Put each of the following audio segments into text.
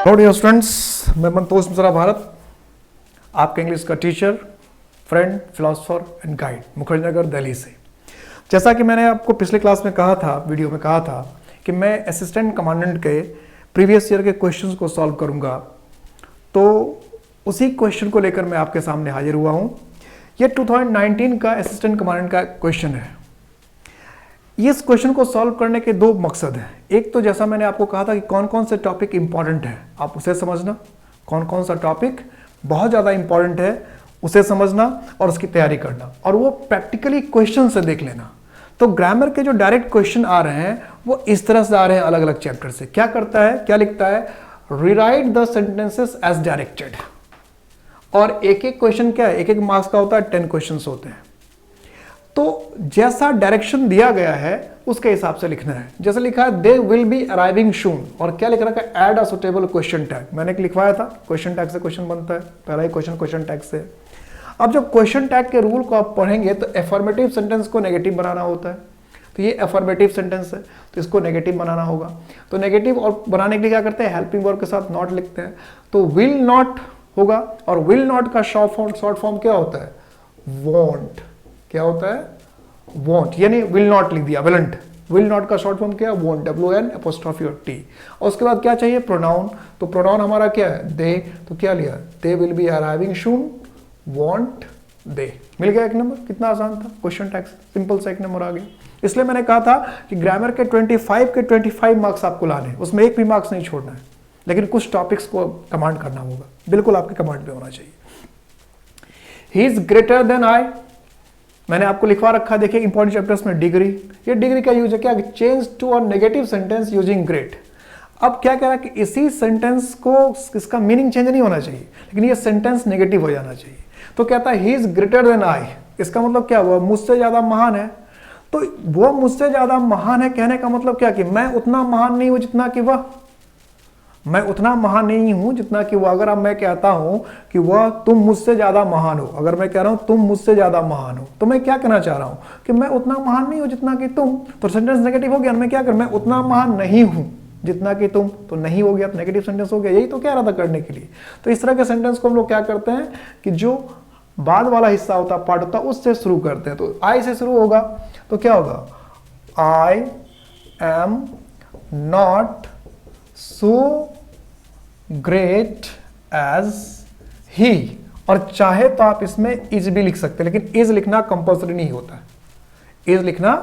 Hello dear students, मैं मंतोष मिश्रा भारत, आपका English का teacher, friend, philosopher and guide, Mukherjee Nagar, Delhi से। जैसा कि मैंने आपको पिछले क्लास में कहा था, वीडियो में कहा था कि मैं असिस्टेंट कमांडेंट के प्रीवियस ईयर के क्वेश्चंस को सॉल्व करूंगा, तो उसी क्वेश्चन को लेकर मैं आपके सामने हाजिर हुआ हूं। ये 2019 का असिस्टेंट कमांडेंट का क्वेश्चन है। इस क्वेश्चन को सॉल्व करने के दो मकसद हैं। एक तो जैसा मैंने आपको कहा था कि कौन कौन से टॉपिक इंपॉर्टेंट है, आप उसे समझना, कौन कौन सा टॉपिक बहुत ज़्यादा इंपॉर्टेंट है उसे समझना और उसकी तैयारी करना, और वो प्रैक्टिकली क्वेश्चन से देख लेना। तो ग्रामर के जो डायरेक्ट क्वेश्चन आ रहे हैं वो इस तरह से आ रहे हैं, अलग अलग चैप्टर से। क्या करता है, क्या लिखता है, rewrite the sentences as directed. और एक एक क्वेश्चन क्या है, एक एक मार्क्स का होता है, 10 क्वेश्चन होते हैं। तो जैसा डायरेक्शन दिया गया है उसके हिसाब से लिखना है। जैसे लिखा है दे विल बी अराइविंग सून, और क्या लिख रखा है, add a suitable question tag. मैंने लिखवाया था क्वेश्चन टैग से क्वेश्चन बनता है, पहला ही क्वेश्चन टैग से। अब जब क्वेश्चन टैग के रूल को आप पढ़ेंगे तो एफर्मेटिव सेंटेंस को नेगेटिव बनाना होता है। तो ये एफर्मेटिव सेंटेंस है तो इसको नेगेटिव बनाना होगा। तो नेगेटिव और बनाने के लिए क्या करते हैं, हेल्पिंग वर्ब के साथ नॉट लिखते हैं। तो विल नॉट होगा, और विल नॉट का शॉर्ट फॉर्म क्या होता है, वॉन्ट। क्या होता है, वॉन्ट, यानी विल नॉट लिख दिया, विलंट। विल नॉट का शॉर्ट फॉर्म क्या है, वॉन्ट, WN''T। और उसके बाद क्या चाहिए, प्रोनाउन। तो प्रोनाउन हमारा क्या है, दे। तो क्या लिया, they will be arriving soon, won't they. मिल गया एक नंबर। कितना आसान था, क्वेश्चन टैग, सिंपल सा एक नंबर आ गया। इसलिए मैंने कहा था कि ग्रामर के 25 मार्क्स आपको लाने हैं, उसमें एक भी मार्क्स नहीं छोड़ना है, लेकिन कुछ टॉपिक्स को कमांड करना होगा, बिल्कुल आपके कमांड पे होना चाहिए। He is greater than I, मैंने आपको लिखवा रखा, देखिए इंपॉर्टेंट चैप्टर्स में डिग्री। ये डिग्री का यूज है क्या, change to a negative sentence using great. अब क्या कह रहा है कि इसी सेंटेंस को, इसका मीनिंग चेंज नहीं होना चाहिए, लेकिन ये सेंटेंस नेगेटिव हो जाना चाहिए। तो कहता है he is greater than I, इसका मतलब क्या हुआ, मुझसे ज्यादा महान है। तो वो मुझसे ज्यादा महान है कहने का मतलब क्या, कि मैं उतना महान नहीं हूं जितना कि वह, मैं उतना महान नहीं हूं जितना कि वो। अगर अब मैं कहता हूं कि वह, तुम मुझसे ज्यादा महान हो, अगर मैं कह रहा हूं तुम मुझसे ज्यादा महान हो, तो मैं क्या कहना चाह रहा हूं कि मैं उतना महान नहीं हूं जितना कि तुम। तो सेंटेंस नेगेटिव हो गया। मैं क्या कर, मैं उतना महान नहीं हूं जितना कि तुम, तो नहीं हो गया, तो नेगेटिव सेंटेंस हो गया। यही तो कह रहा था करने के लिए। तो इस तरह के सेंटेंस को हम लोग क्या करते हैं कि जो बाद वाला हिस्सा होता, पार्ट होता, उससे शुरू करते हैं। तो आई से शुरू होगा तो क्या होगा, I am not so great as he. और चाहे तो आप इसमें इज भी लिख सकते हैं, लेकिन इज लिखना कंपलसरी नहीं होता है। इज लिखना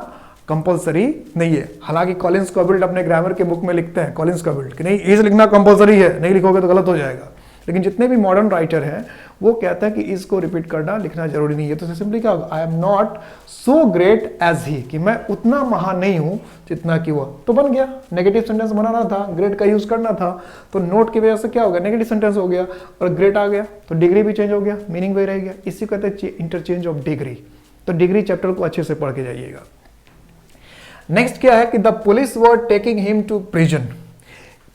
कंपलसरी नहीं है। हालांकि कॉलिंस कॉबिल्ट अपने ग्रामर के बुक में लिखते हैं, कॉलिंस कॉबिल्ट, कि नहीं इज लिखना कंपलसरी है, नहीं लिखोगे तो गलत हो जाएगा। लेकिन जितने भी मॉडर्न राइटर हैं वो कहते हैं कि इज को रिपीट करना, लिखना जरूरी नहीं है। तो सिंपली क्या होगा, I am not so great as he, कि मैं उतना महान नहीं हूं जितना कि वह। तो बन गया, नेगेटिव सेंटेंस बनाना था, ग्रेट का यूज करना था, तो नोट की वजह से क्या हो गया, नेगेटिव सेंटेंस हो गया, और ग्रेट आ गया तो डिग्री भी चेंज हो गया, मीनिंग वही रह गया। इसी को कहते हैं इंटरचेंज ऑफ डिग्री। तो डिग्री चैप्टर को अच्छे से पढ़ के जाइएगा। नेक्स्ट क्या है कि the police were taking him to prison.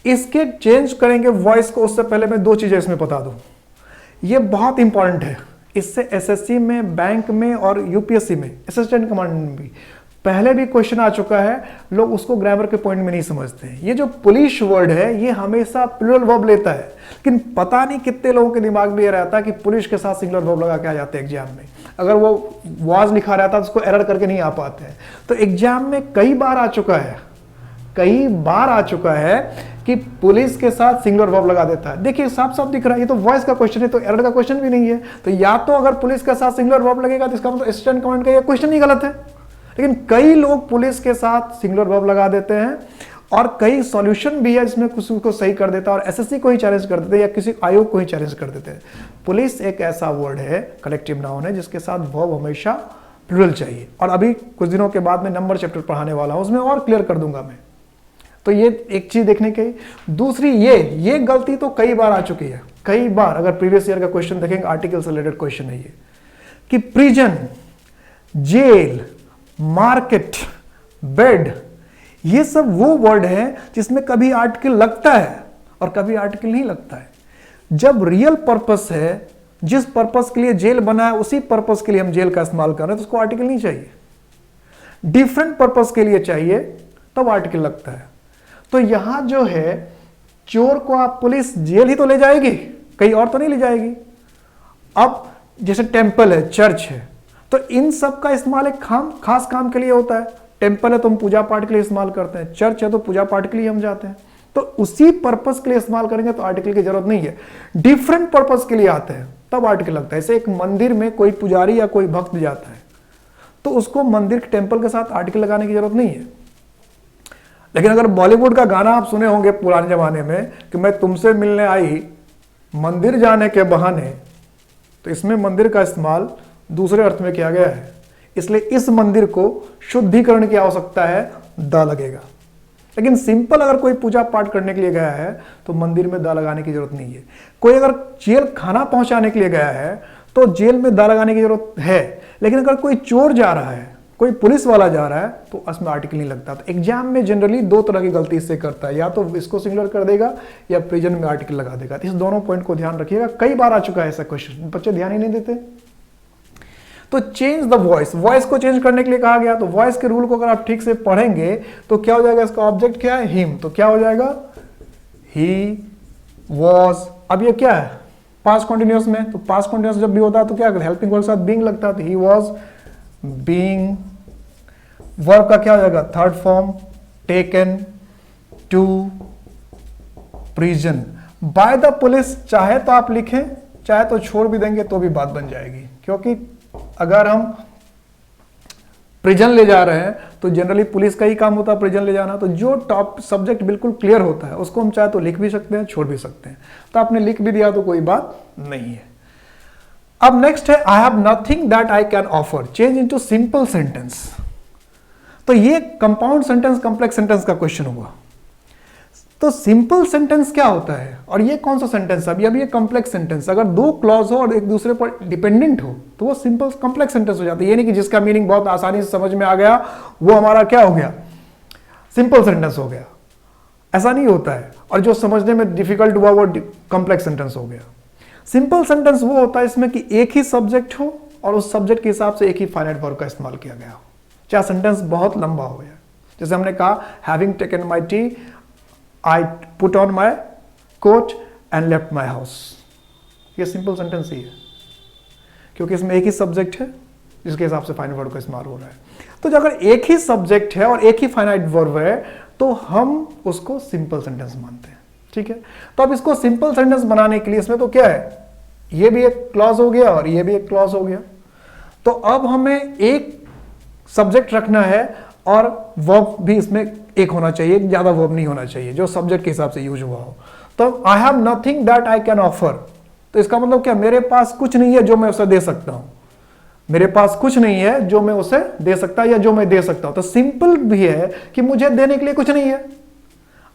इसके चेंज करेंगे वॉइस को, उससे पहले मैं दो चीजें इसमें बता दूं, ये बहुत इंपॉर्टेंट है। इससे एसएससी में, बैंक में और यूपीएससी में, असिस्टेंट कमांडेंट में भी पहले भी क्वेश्चन आ चुका है। लोग उसको ग्रामर के पॉइंट में नहीं समझते हैं। ये जो पुलिस वर्ड है ये हमेशा प्लूरल वर्ब लेता है, लेकिन पता नहीं कितने लोगों के दिमाग में ये रहता है कि पुलिस के साथ सिंगुलर वर्ब लगा के आ जाते हैं एग्जाम में। अगर वो वाज लिखा रहता है तो उसको एरर करके नहीं आ पाते हैं। तो एग्जाम में कई बार आ चुका है कि पुलिस के साथ सिंगुलर वर्ब लगा देता है। देखिए साफ साफ दिख रहा है, ये तो वॉइस का क्वेश्चन है, तो एरर का क्वेश्चन भी नहीं है। तो या तो अगर पुलिस के साथ सिंगुलर वर्ब लगेगा तो इसका मतलब असिस्टेंट कमांडेंट का ये क्वेश्चन ही गलत है। लेकिन कई लोग पुलिस के साथ सिंगुलर वर्ब लगा देते हैं, और कई सॉल्यूशन भी है जिसमें कुछ को सही कर देता है, और एसएससी को ही चैलेंज कर देते हैं या किसी आयोग को ही चैलेंज कर देते हैं। पुलिस एक ऐसा वर्ड है, कलेक्टिव नाउन है, जिसके साथ वर्ब हमेशा प्लूरल चाहिए। और अभी कुछ दिनों के बाद में नंबर चैप्टर पढ़ाने वाला हूं, उसमें और क्लियर कर दूंगा मैं। तो ये एक चीज देखने की। दूसरी ये गलती तो कई बार आ चुकी है, कई बार। अगर प्रीवियस ईयर का क्वेश्चन देखेंगे, आर्टिकल से रिलेटेड क्वेश्चन है ये, कि प्रिजन, जेल, मार्केट, बेड, ये सब वो वर्ड है जिसमें कभी आर्टिकल लगता है और कभी आर्टिकल नहीं लगता है। जब रियल पर्पस है, जिस पर्पस के लिए जेल बना है उसी पर्पस के लिए हम जेल का इस्तेमाल कर रहे हैं, तो उसको आर्टिकल नहीं चाहिए। डिफरेंट पर्पस के लिए चाहिए तब आर्टिकल लगता है। तो यहां जो है चोर को आप पुलिस जेल ही तो ले जाएगी, कहीं और तो नहीं ले जाएगी। अब जैसे टेम्पल है, चर्च है, तो इन सब का इस्तेमाल एक खास काम के लिए होता है। टेम्पल है तो हम पूजा पाठ के लिए इस्तेमाल करते हैं, चर्च है तो पूजा पाठ के लिए हम जाते हैं, तो उसी पर्पस के लिए इस्तेमाल करेंगे तो आर्टिकल की जरूरत नहीं है। डिफरेंट पर्पस के लिए आते हैं तब आर्टिकल लगता है। जैसे एक मंदिर में कोई पुजारी या कोई भक्त जाता है तो उसको मंदिर के टेम्पल के साथ आर्टिकल लगाने की जरूरत नहीं है। लेकिन अगर बॉलीवुड का गाना आप सुने होंगे पुराने जमाने में कि मैं तुमसे मिलने आई मंदिर जाने के बहाने, तो इसमें मंदिर का इस्तेमाल दूसरे अर्थ में किया गया है, इसलिए इस मंदिर को शुद्धिकरण की आवश्यकता है, द लगेगा। लेकिन सिंपल अगर कोई पूजा पाठ करने के लिए गया है तो मंदिर में द लगाने की जरूरत नहीं है। कोई अगर जेल खाना पहुंचाने के लिए गया है तो जेल में द लगाने की जरूरत है। लेकिन अगर कोई चोर जा रहा है, कोई पुलिस वाला जा रहा है तो उसमें आर्टिकल नहीं लगता। तो एग्जाम में जनरली दो तरह की गलती इससे करता है, या तो इसको सिंगुलर कर देगा या प्रेजेंट में आर्टिकल लगा देगा। इस दोनों पॉइंट को ध्यान रखिएगा, कई बार आ चुका है ऐसा क्वेश्चन, बच्चे ध्यान ही नहीं देते। तो चेंज द वॉइस, वॉइस को चेंज करने के लिए कहा गया। तो वॉइस के रूल को अगर आप ठीक से पढ़ेंगे तो क्या हो जाएगा, इसका ऑब्जेक्ट क्या है, हिम, तो क्या हो जाएगा, ही वॉज। अब ये क्या है, पास्ट कंटिन्यूअस में, तो पास्ट कंटिन्यूअस जब भी होता है तो क्या हेल्पिंग वर्ब के साथ बीइंग लगता है, तो ही वॉज बीइंग। वर्ब का क्या हो जाएगा, third form, taken to prison by the police. चाहे तो आप लिखें, चाहे तो छोड़ भी देंगे तो भी बात बन जाएगी, क्योंकि अगर हम प्रिजन ले जा रहे हैं तो जनरली पुलिस का ही काम होता है प्रिजन ले जाना। तो जो टॉप सब्जेक्ट बिल्कुल क्लियर होता है उसको हम चाहे तो लिख भी सकते हैं, छोड़ भी सकते हैं। तो आपने लिख भी दिया तो कोई बात नहीं है। अब नेक्स्ट है, आई have nothing that I can offer, change into simple sentence. तो ये कंपाउंड सेंटेंस कॉम्प्लेक्स सेंटेंस का क्वेश्चन हुआ। तो सिंपल सेंटेंस क्या होता है और ये कौन सा सेंटेंस है, अभी ये कॉम्प्लेक्स सेंटेंस। अगर दो क्लॉज हो और एक दूसरे पर डिपेंडेंट हो तो वो सिंपल कॉम्प्लेक्स सेंटेंस हो जाता है। ये नहीं कि जिसका मीनिंग बहुत आसानी से समझ में आ गया वो हमारा क्या हो गया, सिंपल सेंटेंस हो गया, ऐसा नहीं होता है। और जो समझने में डिफिकल्ट हुआ वो कॉम्प्लेक्स सेंटेंस हो गया। सिंपल सेंटेंस वो होता है इसमें कि एक ही सब्जेक्ट हो और उस सब्जेक्ट के हिसाब से एक ही फाइनाइट वर्ब का इस्तेमाल किया गया हो, चाहे सेंटेंस बहुत लंबा हो गया। जैसे हमने कहा, having taken my T I put on my coat and left my house। ये सिंपल सेंटेंस ही है, क्योंकि इसमें एक ही सब्जेक्ट है जिसके हिसाब से फाइनाइट वर्ब का इस्तेमाल हो रहा है। तो अगर एक ही सब्जेक्ट है और एक ही फाइनाइट वर्ब है तो हम उसको सिंपल सेंटेंस मानते हैं, ठीक है। तो अब इसको सिंपल सेंटेंस बनाने के लिए इसमें तो क्या है, ये भी एक क्लॉज हो गया और ये भी एक क्लॉज हो गया। तो अब हमें एक सब्जेक्ट रखना है और वर्ब भी इसमें एक होना चाहिए, ज्यादा वर्ब नहीं होना चाहिए, जो सब्जेक्ट के हिसाब से यूज हुआ हो। तो आई have nothing that I can offer, तो इसका मतलब क्या, मेरे पास कुछ नहीं है जो मैं उसे दे सकता हूं। मेरे पास कुछ नहीं है जो मैं उसे दे सकता या जो मैं दे सकता हूं। तो सिंपल भी है कि मुझे देने के लिए कुछ नहीं है।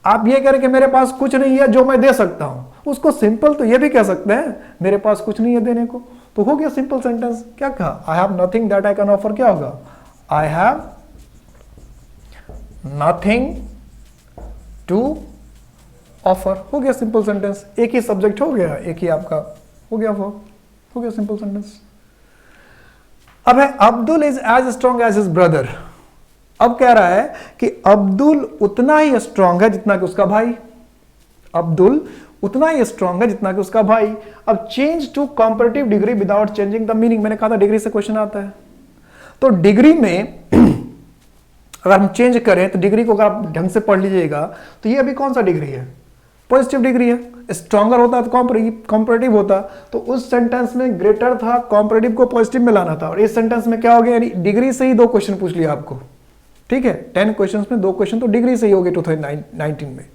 आप ये कह रहे कि मेरे पास कुछ नहीं है जो मैं दे सकता हूं, उसको सिंपल तो ये भी कह सकते हैं, मेरे पास कुछ नहीं है देने को, तो हो गया सिंपल सेंटेंस। क्या कहा, I have nothing that I can offer, क्या होगा, I have nothing to offer, हो गया सिंपल सेंटेंस। एक ही सब्जेक्ट हो गया, एक ही आपका हो गया वर्ब, हो गया सिंपल सेंटेंस। अब है, Abdul is as strong as his brother. अब कह रहा है कि अब्दुल उतना ही स्ट्रांग है जितना कि उसका भाई। अब्दुल उतना ही स्ट्रांग है जितना कि उसका भाई। अब change to comparative degree without changing the meaning, मैंने कहा था डिग्री से क्वेश्चन आता है। तो डिग्री में अगर हम चेंज करें तो डिग्री को अगर आप ढंग से पढ़ लीजिएगा तो ये अभी कौन सा डिग्री है, पॉजिटिव डिग्री है। स्ट्रॉन्गर होता तो कॉम्परेटिव होता, तो उस सेंटेंस में ग्रेटर था, कॉम्परेटिव को पॉजिटिव में लाना था। और इस सेंटेंस में क्या हो गया, यानी डिग्री से ही दो क्वेश्चन पूछ लिया आपको, ठीक है। 10 क्वेश्चन में 2 क्वेश्चन तो डिग्री से ही हो गए 2019 में।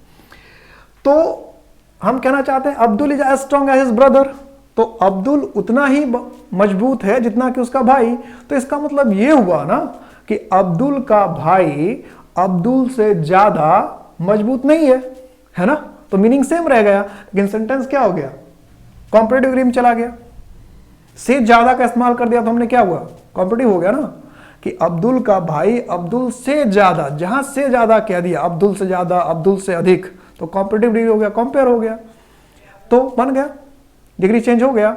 तो हम कहना चाहते हैं Abdul is as strong as his brother, तो अब्दुल उतना ही मजबूत है जितना कि उसका भाई। तो इसका मतलब ये हुआ ना कि अब्दुल का भाई अब्दुल से ज्यादा मजबूत नहीं है ना। तो मीनिंग सेम रह गया, लेकिन सेंटेंस क्या हो गया, कॉम्परेटिव डिग्री में चला गया। से ज्यादा का इस्तेमाल कर दिया तो हमने क्या हुआ, कॉम्परेटिव हो गया ना, कि अब्दुल का भाई अब्दुल से ज्यादा, जहां से ज्यादा कह दिया, अब्दुल से ज्यादा, अब्दुल से अधिक, तो कॉम्परेटिव डिग्री हो गया, कंपेयर हो गया, तो बन गया, डिग्री चेंज हो गया।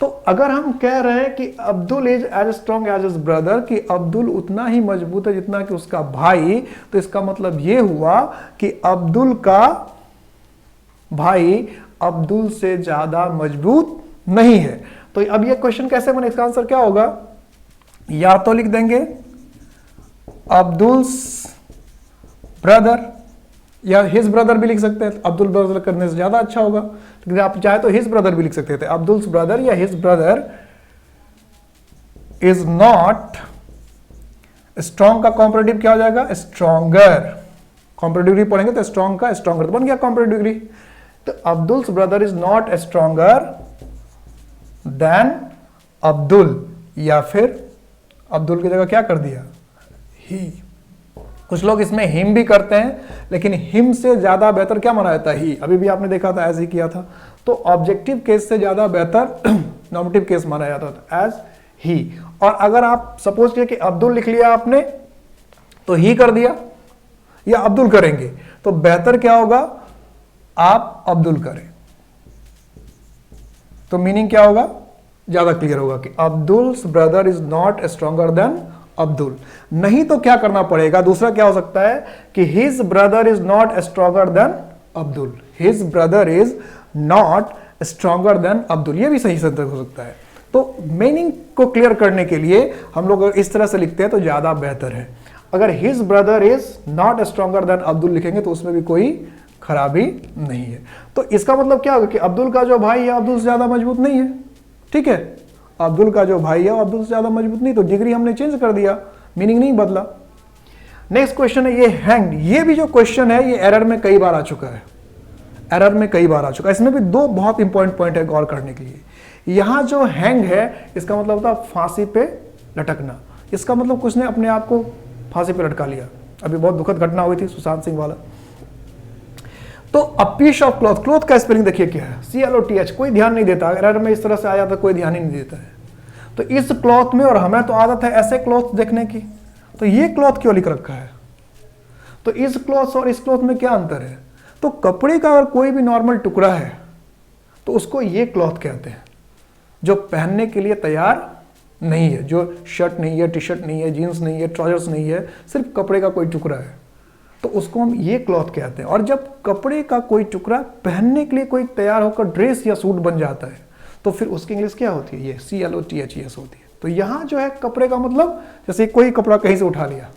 तो अगर हम कह रहे हैं कि Abdul is as strong as his brother, कि अब्दुल उतना ही मजबूत है जितना कि उसका भाई, तो इसका मतलब यह हुआ कि अब्दुल का भाई अब्दुल से ज्यादा मजबूत नहीं है। तो अब ये क्वेश्चन कैसे बने, इसका आंसर क्या होगा, या तो लिख देंगे अब्दुल्स ब्रदर, या हिज ब्रदर भी लिख सकते हैं, अब्दुल ब्रदर करने से ज्यादा अच्छा होगा। लेकिन आप चाहे तो हिज ब्रदर भी लिख सकते थे, अब्दुल्स ब्रदर या his brother is not, strong का कॉम्परेटिव क्या हो जाएगा, स्ट्रॉन्गर। कॉम्परेटिव डिग्री पढ़ेंगे तो स्ट्रॉन्ग का स्ट्रॉन्गर तो बन गया कॉम्परेटिव डिग्री। तो Abdul's brother is not stronger than Abdul, या फिर अब्दुल की जगह क्या कर दिया, ही। कुछ लोग इसमें हिम भी करते हैं, लेकिन हिम से ज्यादा बेहतर क्या माना जाता है, ही। अभी भी आपने देखा था एज ही किया था। तो ऑब्जेक्टिव केस से ज्यादा बेहतर नॉमिनेटिव केस माना जाता था एज ही। और अगर आप सपोज किया कि अब्दुल लिख लिया आपने तो ही कर दिया, या अब्दुल करेंगे, तो बेहतर क्या होगा, आप अब्दुल करें। तो मीनिंग क्या होगा, ज्यादा क्लियर होगा कि Abdul's brother is not stronger than Abdul. नहीं तो क्या करना पड़ेगा, दूसरा क्या हो सकता है कि his brother is not stronger than Abdul, his brother is not stronger than Abdul, ये भी सही सेंटेंस हो सकता है। तो मीनिंग को क्लियर करने के लिए हम लोग इस तरह से लिखते हैं तो ज्यादा बेहतर है। अगर his brother is not stronger than Abdul लिखेंगे तो उसमें भी कोई खराबी नहीं है। तो इसका मतलब क्या होगा कि अब्दुल का जो भाई है अब्दुल से ज्यादा मजबूत नहीं है, ठीक है, अब्दुल का जो भाई है वो अब्दुल से ज्यादा मजबूत नहीं, तो डिग्री हमने चेंज कर दिया, मीनिंग नहीं बदला। नेक्स्ट क्वेश्चन है ये हैंग्ड। ये भी जो क्वेश्चन है ये एरर में कई बार आ चुका है, एरर में कई बार आ चुका है। इसमें भी दो बहुत इंपॉर्टेंट पॉइंट है गौर करने के लिए। यहां जो हैंग है इसका मतलब होता है फांसी पे लटकना। इसका मतलब कुछ ने अपने आप को फांसी पे लटका लिया। अभी बहुत दुखद घटना हुई थी सुशांत सिंह वाला। तो a piece of cloth, cloth का स्पेलिंग देखिए क्या है, CLOTH। कोई ध्यान नहीं देता, एरर में इस तरह से आ जाता कोई ध्यान ही नहीं देता है। तो इस क्लॉथ में, और हमें तो आदत है ऐसे क्लॉथ देखने की, तो ये क्लॉथ क्यों लिख रखा है, तो इस क्लॉथ और इस क्लॉथ में क्या अंतर है। तो कपड़े का अगर कोई भी नॉर्मल टुकड़ा है तो उसको ये क्लॉथ कहते हैं जो पहनने के लिए तैयार नहीं है, जो शर्ट नहीं है, टी शर्ट नहीं है, जीन्स नहीं है, ट्राउजर्स नहीं है, सिर्फ कपड़े का कोई टुकड़ा है, तो उसको हम ये क्लॉथ कहते हैं। और जब कपड़े का कोई टुकड़ा पहनने के लिए कोई तैयार होकर ड्रेस या सूट बन जाता है तो फिर उसकी इंग्लिश क्या होती है, ये CLOTHES होती है। तो यहाँ जो है कपड़े का मतलब, जैसे कोई कपड़ा कहीं से उठा लिया,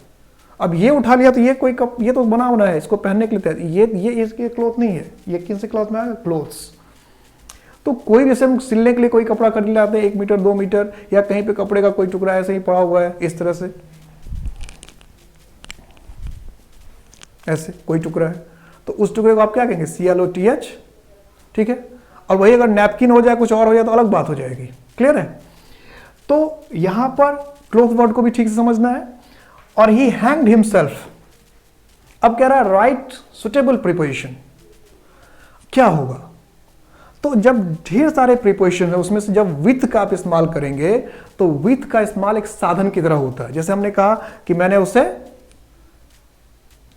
अब ये उठा लिया तो ये कोई ये तो बना है, इसको पहनने के लिए तैयार, ये इसके क्लॉथ नहीं है, ये किन से क्लॉथ में आएगा, क्लोथ्स। तो कोई भी हम सिलने के लिए कोई कपड़ा कर लाते हैं 1 मीटर 2 मीटर, या कहीं पे कपड़े का कोई टुकड़ा ऐसे ही पड़ा हुआ है इस तरह से, ऐसे कोई टुकड़ा है, तो उस टुकड़े को आप क्या कहेंगे, CLOTH, ठीक है। और वही अगर नैपकिन हो जाए, कुछ और हो जाए तो अलग बात हो जाएगी, क्लियर है। तो यहां पर क्लॉथ वर्ड को भी ठीक से समझना है। और ही हैंग्ड हिमसेल्फ, अब कह रहा है राइट सुटेबल प्रीपोजिशन, क्या होगा। तो जब ढेर सारे प्रीपोजिशन है उसमें से जब विथ का आप इस्तेमाल करेंगे तो विथ का इस्तेमाल एक साधन की तरह होता है। जैसे हमने कहा कि मैंने उसे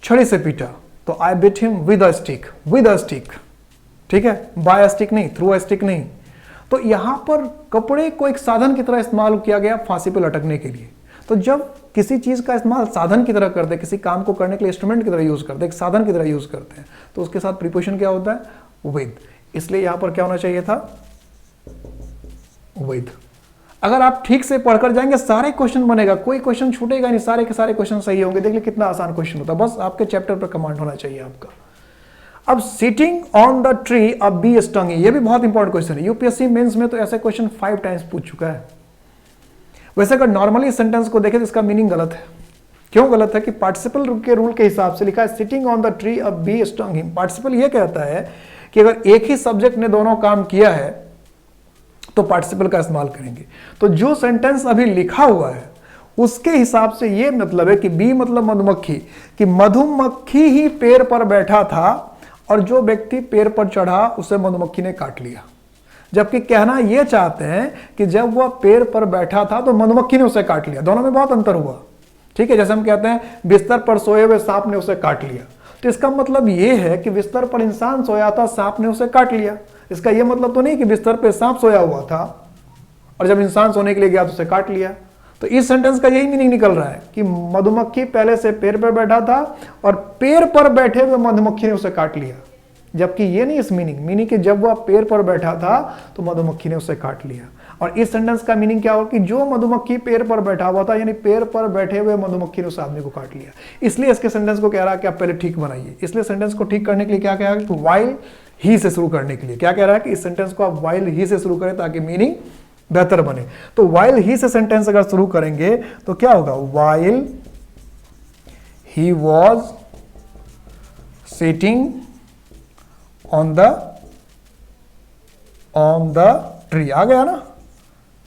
छड़ी से पीटा, तो I beat him with a stick, with a stick, ठीक है, बाय अ स्टिक नहीं, थ्रू अ स्टिक नहीं। तो यहां पर कपड़े को एक साधन की तरह इस्तेमाल किया गया फांसी पर लटकने के लिए। तो जब किसी चीज का इस्तेमाल साधन की तरह करते हैं, किसी काम को करने के लिए इंस्ट्रूमेंट की तरह यूज करते हैं, एक साधन की तरह यूज करते हैं, तो उसके साथ प्रीपोजिशन क्या होता है, विद। इसलिए यहां पर क्या होना चाहिए था, विद। अगर आप ठीक से पढ़कर जाएंगे सारे क्वेश्चन बनेगा, कोई क्वेश्चन छूटेगा नहीं, सारे के सारे क्वेश्चन सही होंगे। देख लीजिए कितना आसान क्वेश्चन होता है, बस आपके चैप्टर पर कमांड होना चाहिए आपका। अब sitting on the tree a bee stung, ये भी बहुत इंपॉर्टेंट क्वेश्चन है। यूपीएससी मेंस में तो ऐसे क्वेश्चन 5 टाइम्स पूछ चुका है। वैसे अगर नॉर्मली सेंटेंस को देखें तो इसका मीनिंग गलत है। क्यों गलत है कि पार्टिसिपल के रूल के हिसाब से लिखा है sitting on the tree a bee stung him. Participle ये कहता है कि अगर एक ही सब्जेक्ट ने दोनों काम किया है तो पार्टिसिपल का इस्तेमाल करेंगे। तो जो सेंटेंस अभी लिखा हुआ है उसके हिसाब से ये मतलब है कि बी मतलब मधुमक्खी, कि मधुमक्खी ही पेड़ पर बैठा था और जो व्यक्ति पेड़ पर चढ़ा उसे मधुमक्खी ने काट लिया। जबकि कहना यह चाहते हैं कि जब वह पेड़ पर बैठा था तो मधुमक्खी ने उसे काट लिया। दोनों में बहुत अंतर हुआ, ठीक है। जैसे हम कहते हैं बिस्तर पर सोए हुए सांप ने उसे काट लिया, तो इसका मतलब यह है कि बिस्तर पर इंसान सोया था, सांप ने उसे काट लिया। इसका यह मतलब तो नहीं कि बिस्तर पर सांप सोया हुआ था और जब इंसान सोने के लिए गया तो उसे काट लिया। तो इस सेंटेंस का यही मीनिंग निकल रहा है कि मधुमक्खी पहले से पेड़ पर बैठा था और पेड़ पर बैठे हुए मधुमक्खी ने उसे काट लिया। जबकि ये नहीं इस मीनिंग कि जब वह पेड़ पर बैठा था तो मधुमक्खी ने उसे काट लिया। और इस सेंटेंस का मीनिंग क्या होगा कि जो मधुमक्खी पेड़ पर बैठा हुआ था, यानी पेड़ पर बैठे हुए मधुमक्खी ने उस आदमी को काट लिया। इसलिए इसके सेंटेंस को कह रहा है कि आप पहले ठीक बनाइए। इसलिए सेंटेंस को ठीक करने के लिए क्या कह रहा है, व्हाइल ही से शुरू करने के लिए क्या कह रहा है कि इस सेंटेंस को आप व्हाइल ही से शुरू करें ताकि मीनिंग बेहतर बने। तो व्हाइल ही से सेंटेंस अगर शुरू करेंगे तो क्या होगा, while he was sitting on the tree. आ गया ना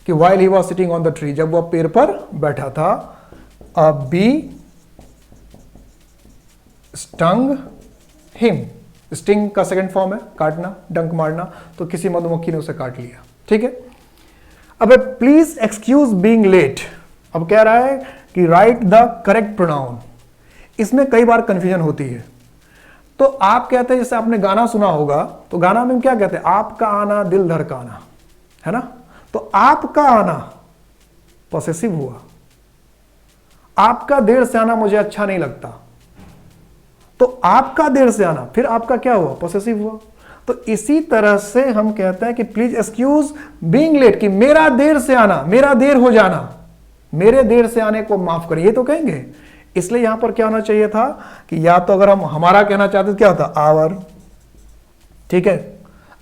कि while he was sitting on the tree, जब वह पेड़ पर बैठा था। a bee stung him। Sting का सेकंड फॉर्म है काटना, डंक मारना, तो किसी मधुमक्खी ने उसे काट लिया। ठीक है, अब प्लीज एक्सक्यूज बीइंग लेट। अब कह रहा है कि राइट द करेक्ट प्रोनाउन। इसमें कई बार कंफ्यूजन होती है। तो आप कहते हैं, जैसे आपने गाना सुना होगा, तो गाना में क्या कहते हैं, आपका आना दिल धड़काना, है ना। तो आपका आना पॉसेसिव हुआ, आपका देर से आना मुझे अच्छा नहीं लगता, तो आपका देर से आना, फिर आपका क्या हुआ, पॉसेसिव हुआ। तो इसी तरह से हम कहते हैं कि प्लीज एक्सक्यूज बीइंग लेट, कि मेरा देर से आना, मेरा देर हो जाना, मेरे देर से आने को माफ करिए, तो कहेंगे। इसलिए यहां पर क्या होना चाहिए था कि या तो अगर हम हमारा कहना चाहते तो क्या होता, आवर। ठीक है,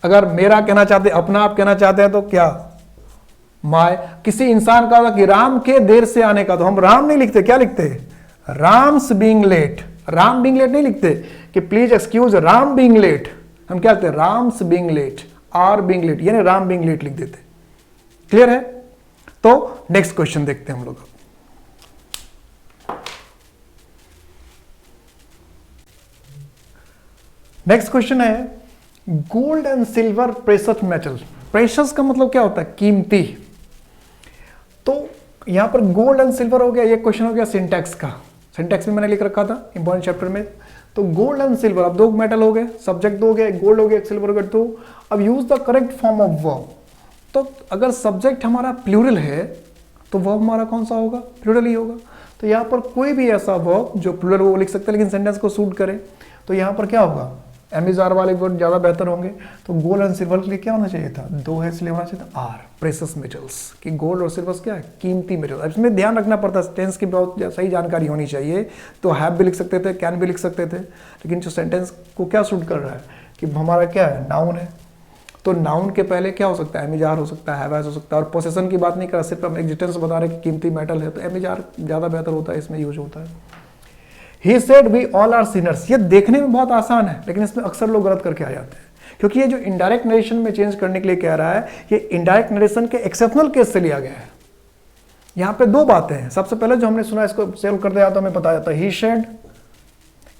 अगर मेरा कहना चाहते, अपना आप कहना चाहते हैं तो क्या, माय। किसी इंसान का कि राम के देर से आने का, तो हम राम नहीं लिखते, क्या लिखते, Ram's being late. Ram being late नहीं लिखते कि please excuse Ram being late, हम क्या लिखते, Ram's being late, our being late, यानी राम बीइंग लेट लिख देते। क्लियर है। तो नेक्स्ट क्वेश्चन देखते हैं हम लोग। नेक्स्ट क्वेश्चन है, gold and silver precious metal. Precious का मतलब क्या होता है, कीमती। तो यहां पर गोल्ड एंड सिल्वर हो गया, ये क्वेश्चन हो गया सिंटैक्स का। सिंटैक्स में मैंने लिख रखा था इंपॉर्टेंट चैप्टर में। तो गोल्ड एंड सिल्वर, अब दो मेटल हो गए, सब्जेक्ट दो हो गए, गोल्ड हो गया, सिल्वर हो गया। तो अब use the correct form of verb. तो अगर सब्जेक्ट हमारा प्लूरल है तो वर्ब हमारा कौन सा होगा, प्लूरल ही होगा। तो यहां पर कोई भी ऐसा वर्ब जो प्लूरल वो लिख सकते हैं लेकिन सेंटेंस को सूट करे, तो यहां पर क्या होगा, एमिजार वाले वर्ड ज्यादा बेहतर होंगे। तो गोल्ड एंड सिल्वर के लिए क्या होना चाहिए था, दो है इसलिए होना चाहिए था आर, प्रेशस मेटल्स, कि गोल्ड और सिल्वर क्या है, कीमती मेटल। अब इसमें ध्यान रखना पड़ता है, टेंस की बहुत सही जानकारी होनी चाहिए। तो हैव भी लिख सकते थे, कैन भी लिख सकते थे, लेकिन जो सेंटेंस को क्या सूट कर रहा है कि हमारा क्या है, नाउन है। तो नाउन के पहले क्या हो सकता है, एमिजार हो सकता है, हैव हो सकता है। और पोसेशन की बात नहीं कर, सिर्फ हम एग्जिस्टेंस बता रहे कि कीमती मेटल है, तो एमिजार ज्यादा बेहतर होता है, इसमें यूज होता है। He said we all are sinners। ये देखने में बहुत आसान है लेकिन इसमें अक्सर लोग गलत करके आ जाते हैं, क्योंकि ये जो इनडायरेक्ट नरेशन में चेंज करने के लिए कह रहा है, ये इनडायरेक्ट नरेशन के एक्सेप्शनल केस से लिया गया है। यहाँ पे दो बातें हैं। सबसे पहले जो हमने सुना, इसको सेव कर दिया तो हमें पता जाता है, he said,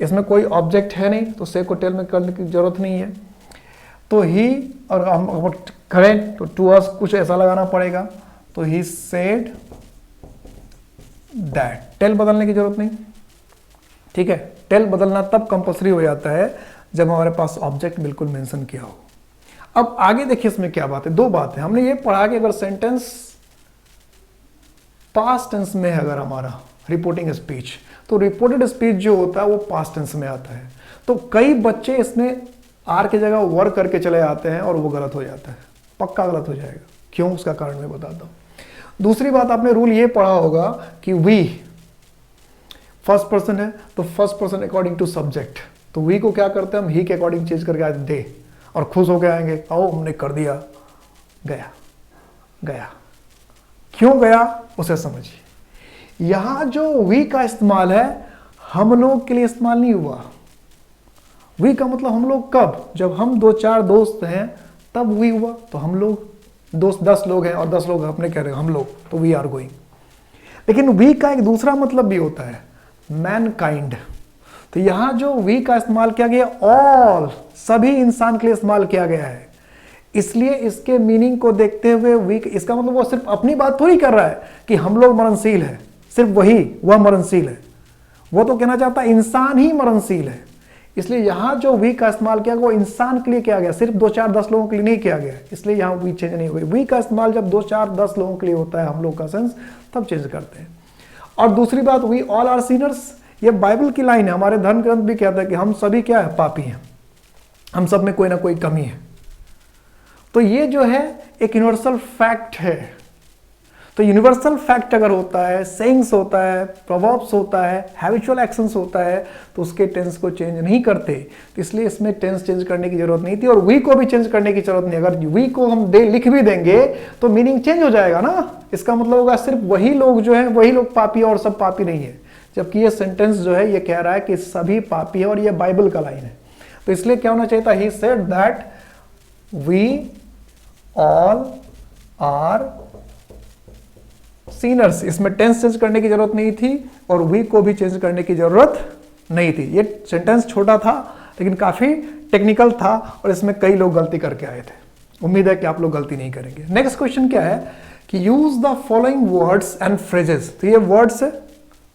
इसमें कोई ऑब्जेक्ट है नहीं तो से को टेल में करने की जरूरत नहीं है। तो ही और हम करें तो टू अस कुछ ऐसा लगाना पड़ेगा, तो he said that, टेल बदलने की जरूरत नहीं। ठीक है, टेल बदलना तब कंपल्सरी हो जाता है जब हमारे पास ऑब्जेक्ट बिल्कुल मेंशन किया हो। अब आगे देखिए इसमें क्या बात है, दो बात है। हमने ये पढ़ा कि अगर सेंटेंस पास्ट टेंस में है, अगर हमारा रिपोर्टिंग स्पीच, तो रिपोर्टेड स्पीच जो होता है वो पास्ट टेंस में आता है। तो कई बच्चे इसमें आर की जगह वर्क करके चले आते हैं और वो गलत हो जाता है, पक्का गलत हो जाएगा। क्यों, उसका कारण मैं बताता हूं। दूसरी बात, आपने रूल ये पढ़ा होगा कि वी फर्स्ट पर्सन है तो first person according to subject, तो वी को क्या करते हैं हम, ही के अकॉर्डिंग चेंज करके आज दे, और खुश होके आएंगे, आओ हमने कर दिया, गया गया। क्यों गया उसे समझिए। यहां जो वी का इस्तेमाल है हम लोग के लिए इस्तेमाल नहीं हुआ। वी का मतलब हम लोग कब, जब हम दो चार दोस्त हैं तब वी हुआ। तो हम लोग दोस्त 10 लोग हैं और 10 लोग अपने कह रहे हैं हम लोग, तो वी आर गोइंग। लेकिन वी का एक दूसरा मतलब भी होता है, मैनकाइंड। तो यहां जो वी का इस्तेमाल किया गया, ऑल, सभी इंसान के लिए इस्तेमाल किया गया है। इसलिए इसके मीनिंग को देखते हुए वी, इसका मतलब वो सिर्फ अपनी बात थोड़ी कर रहा है कि हम लोग मरणशील है, सिर्फ वह मरणशील है। वो तो कहना चाहता है इंसान ही मरणशील है। इसलिए यहां जो वी का इस्तेमाल किया गया वो इंसान के लिए किया गया, सिर्फ 2 4 10 लोगों के लिए नहीं किया गया। इसलिए यहां वी चेंज नहीं हुई। वी का इस्तेमाल जब 2 4 10 लोगों के लिए होता है, हम लोग का सेंस, तब चेंज करते हैं। और दूसरी बात, वी ऑल आर सिनर्स, ये बाइबल की लाइन है। हमारे धर्म ग्रंथ भी कहता है कि हम सभी क्या है, पापी हैं। हम सब में कोई ना कोई कमी है। तो ये जो है एक यूनिवर्सल फैक्ट है। तो यूनिवर्सल फैक्ट अगर होता है, सेइंग्स होता है, प्रोवर्ब्स होता है, हैबिचुअल एक्शंस होता है, तो उसके टेंस को चेंज नहीं करते। तो इसलिए इसमें टेंस चेंज करने की जरूरत नहीं थी और वी को भी चेंज करने की जरूरत नहीं। अगर वी को हम लिख भी देंगे तो मीनिंग चेंज हो जाएगा ना। इसका मतलब होगा सिर्फ वही लोग जो है वही लोग पापी है और सब पापी नहीं है। जबकि ये सेंटेंस जो है ये कह रहा है कि सभी पापी है और ये बाइबल का लाइन है। तो इसलिए क्या होना चाहिए था, he said that we all are sinners. इसमें टेंस चेंज करने की जरूरत नहीं थी और वी को भी चेंज करने की जरूरत नहीं थी। ये सेंटेंस छोटा था लेकिन काफी टेक्निकल था और इसमें कई लोग गलती करके आए थे। उम्मीद है कि आप लोग गलती नहीं करेंगे। नेक्स्ट क्वेश्चन क्या है कि use the following words and phrases. तो ये वर्ड्स है,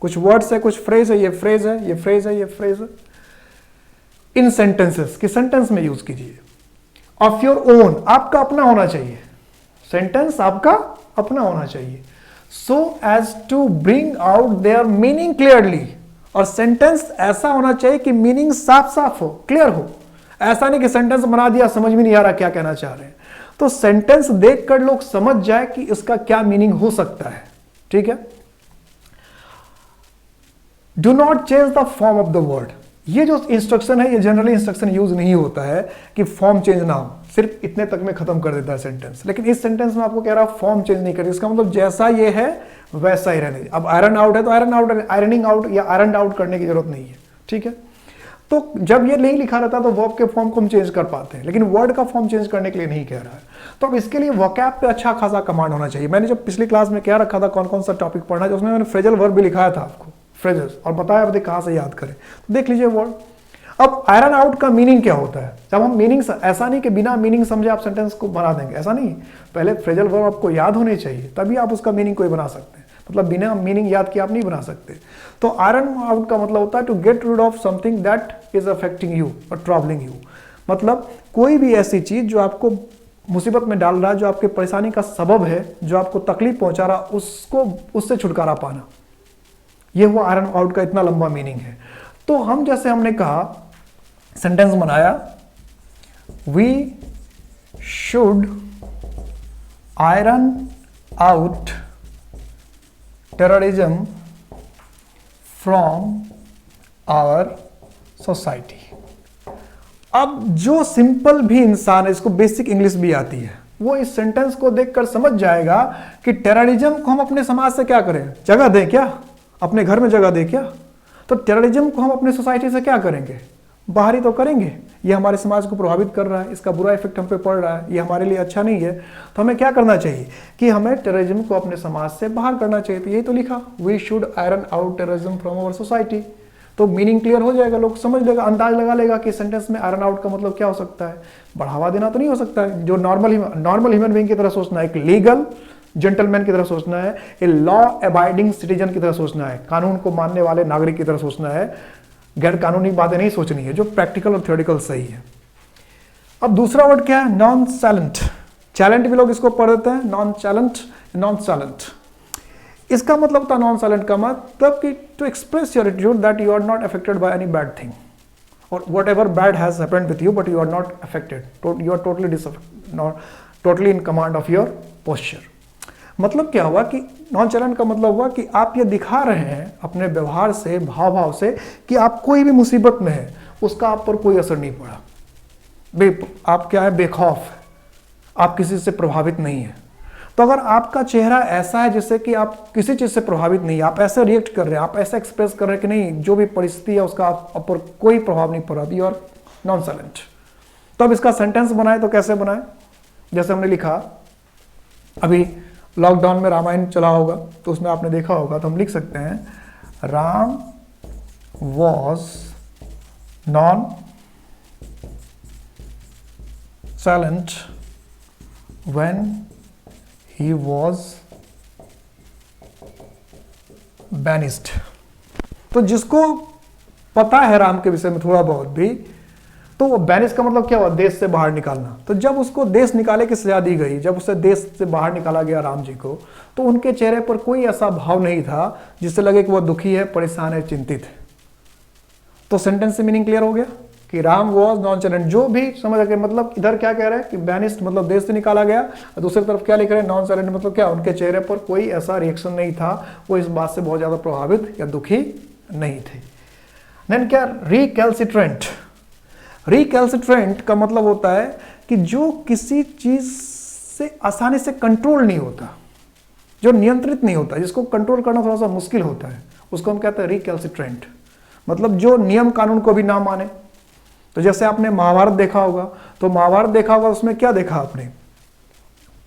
कुछ वर्ड्स है, कुछ फ्रेज है, ये फ्रेज है, ये फ्रेज है, ये फ्रेज है। इन सेंटेंसेस कि सेंटेंस में यूज कीजिए। ऑफ योर ओन, आपका अपना होना चाहिए। सेंटेंस आपका अपना होना चाहिए। So as to bring out their meaning clearly. और सेंटेंस ऐसा होना चाहिए कि मीनिंग साफ साफ हो, क्लियर हो। ऐसा नहीं कि सेंटेंस बना दिया समझ में नहीं आ रहा क्या कहना चाह रहे हैं। तो सेंटेंस देखकर लोग समझ जाए कि इसका क्या मीनिंग हो सकता है। ठीक है। Do not change the form of the word. ये जो इंस्ट्रक्शन है ये जनरली इंस्ट्रक्शन यूज नहीं होता है कि फॉर्म चेंज ना हो, सिर्फ इतने तक में खत्म कर देता है सेंटेंस। लेकिन इस सेंटेंस में आपको कह रहा है फॉर्म चेंज नहीं करें। इसका मतलब जैसा ये है वैसा ही रहने। अब आयरन आउट है तो आयरन आउट, आयरनिंग आउट या आयरन आउट करने की जरूरत नहीं है। ठीक है। तो जब ये नहीं लिखा रहता तो वर्ब के फॉर्म को हम चेंज कर पाते हैं, लेकिन वर्ड का फॉर्म चेंज करने के लिए नहीं कह रहा है। तो अब इसके लिए वोकैब पे अच्छा खासा कमांड होना चाहिए। मैंने जब पिछली क्लास में क्या रखा था, कौन कौन सा टॉपिक पढ़ना है, उसमें मैंने फ्रेजल वर्ब भी लिखाया था आपको, फ्रेजेस, और बताया अब कहां से याद करें। तो देख लीजिए वर्ड। अब आयरन आउट का मीनिंग क्या होता है। जब हम मीनिंग, ऐसा नहीं कि बिना मीनिंग समझे आप सेंटेंस को बना देंगे, ऐसा नहीं। पहले फ्रेजल वर्ब आपको याद होने चाहिए, तभी आप उसका मीनिंग कोई बना सकते हैं। मतलब बिना मीनिंग याद किए आप नहीं बना सकते। तो आयरन आउट का मतलब होता है to get rid of something that is affecting you और ट्रबलिंग यू। मतलब कोई भी ऐसी चीज जो आपको मुसीबत में डाल रहा है, जो आपके परेशानी का सबब है, जो आपको तकलीफ पहुंचा रहा, उसको उससे छुटकारा पाना। ये हुआ आयरन आउट का इतना लंबा मीनिंग है। तो हम जैसे हमने कहा सेंटेंस बनाया, we should iron out terrorism from our society. अब जो सिंपल भी इंसान है, इसको बेसिक इंग्लिश भी आती है, वो इस सेंटेंस को देखकर समझ जाएगा कि टेररिज्म को हम अपने समाज से क्या करें, जगह दें क्या, अपने घर में जगह दें क्या। तो टेररिज्म को हम अपने सोसाइटी से क्या करेंगे, बाहर ही तो करेंगे। ये हमारे समाज को प्रभावित कर रहा है, इसका बुरा इफेक्ट हम पे पड़ रहा है, ये हमारे लिए अच्छा नहीं है। तो हमें क्या करना चाहिए कि हमें टेररिज्म को अपने समाज से बाहर करना चाहिए। तो यही तो लिखा, we should iron out terrorism from our society. तो मीनिंग क्लियर हो जाएगा, लोग समझ लेगा, अंदाज लगा लेगा कि सेंटेंस में आयरन आउट का मतलब क्या हो सकता है। बढ़ावा देना तो नहीं हो सकता है, जो नॉर्मल ह्यूमन बीइंग की तरह सोचना है, एक लीगल जेंटलमैन की तरह सोचना है, ए लॉ अबाइडिंग सिटीजन की तरह सोचना है, कानून को मानने वाले नागरिक की तरह सोचना है, गैर कानूनी बातें नहीं सोचनी है, जो प्रैक्टिकल और थ्योरेटिकल सही है। अब दूसरा वर्ड क्या है, नॉन सैलेंट। चैलेंट भी लोग इसको पढ़ देते हैं, नॉन चैलेंट, नॉन सैलेंट। इसका मतलब होता है नॉन साइलेंट का मतलब कि to express your attitude that you are not affected by any bad thing और whatever bad has happened with you, but you are not affected, you are totally in command of your posture. मतलब क्या हुआ कि non चैलेंट का मतलब हुआ कि आप ये दिखा रहे हैं अपने व्यवहार से, भाव भाव से, कि आप कोई भी मुसीबत में है उसका आप पर कोई असर नहीं पड़ा, आप क्या है, बेखौफ है, आप किसी से प्रभावित नहीं है। तो अगर आपका चेहरा ऐसा है जिससे कि आप किसी चीज से प्रभावित नहीं, आप ऐसे रिएक्ट कर रहे हैं, आप ऐसे एक्सप्रेस कर रहे हैं कि नहीं, जो भी परिस्थिति है उसका आप पर कोई प्रभाव नहीं पड़ रहा, यू आर नॉन साइलेंट। तो अब इसका सेंटेंस बनाए तो कैसे बनाए, जैसे हमने लिखा, अभी लॉकडाउन में रामायण चला होगा तो उसमें आपने देखा होगा, तो हम लिख सकते हैं Ram was non silent when he was banished। तो जिसको पता है राम के विषय में थोड़ा बहुत भी, तो वो बैनिश का मतलब क्या हुआ, देश से बाहर निकालना। तो जब उसको देश निकाले की सजा दी गई, जब उसे देश से बाहर निकाला गया राम जी को, तो उनके चेहरे पर कोई ऐसा भाव नहीं था जिससे लगे कि वह दुखी है, परेशान है, चिंतित है। तो सेंटेंस से मीनिंग क्लियर हो गया कि राम वॉज नॉन सरेंडर, जो भी समझ के मतलब इधर क्या कह रहे हैं कि बैनिस्ड मतलब देश से निकाला गया, और दूसरी तरफ क्या लिख रहे हैं नॉन सरेंडर मतलब क्या, उनके चेहरे पर कोई ऐसा रिएक्शन नहीं था, वो इस बात से बहुत ज़्यादा प्रभावित या दुखी नहीं थे। देन क्या, रिकैल्सिट्रेंट। रिकैल्सिट्रेंट का मतलब होता है कि जो किसी चीज से आसानी से कंट्रोल नहीं होता, जो नियंत्रित नहीं होता, जिसको कंट्रोल करना थोड़ा सा मुश्किल होता है, उसको हम कहते हैं रिकैल्सिट्रेंट। मतलब जो नियम कानून को भी ना माने। तो जैसे आपने महाभारत देखा होगा, तो महाभारत देखा होगा, उसमें क्या देखा आपने